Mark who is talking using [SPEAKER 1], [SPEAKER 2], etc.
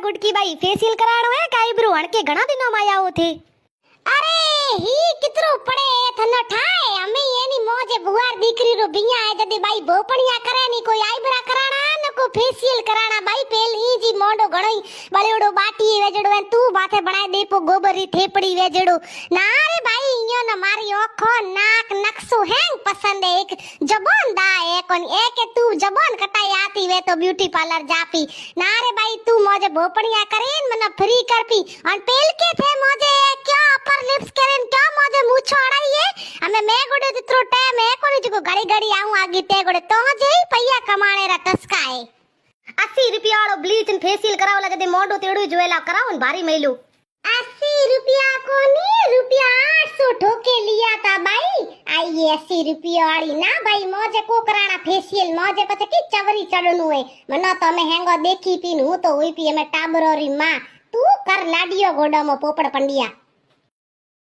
[SPEAKER 1] गुटकी by facial कराणो है का eyebrow हणके घणा दिनों में आया हो थे।
[SPEAKER 2] अरे ही कितरो पड़े थनो ठाए हमें एनी मोजे बुआर दीकरी रो बिया है जदी बाई बोपणिया करे नी कोई आईब्रा कराणा न को फेशियल कराणा बाई पेली जी मोंडो घणोई बळेडो बाटी वेजड़ो है तू बाथे बनाए देपो गोबरी थेपड़ी वेजड़ो ना रे बाई इयो न मारी ओखो नाक नक्सो हैंग पसंद है एक जबान दा है कोन एक तू जबान कटाई आती वे तो ब्यूटी पार्लर जापी ना रे बाई तू मोजे बोपणिया करेन मने फ्री करपी और पेल के थे मोजे क्या अपर लिप्स करेन क्या मोजे मूछो अड़ाई है हमें मैं गोडे तित्रो टाइम है कोनी जो घड़ी घड़ी आऊं आगे ते गोडे तो जे पैया कमाणे रा टसका है
[SPEAKER 1] 80 रुपया वालो ब्लीच एंड फेशियल करावला जदे मोंडो तेड़ो जोएला कराओ न भारी मेलू
[SPEAKER 2] 80 रुपया कोनी रुपया 800 ठोके लिया था भाई आई 80 रुपया वाली ना भाई मोजे को कराना फेशियल मोजे पछे की चवरी चढ़नु है मनो तो मैं हेंगो देखी पीन हूं तो होई पी में टाबरोरी मां तू कर लाडियो गोडो मो पोपड़ पंडिया।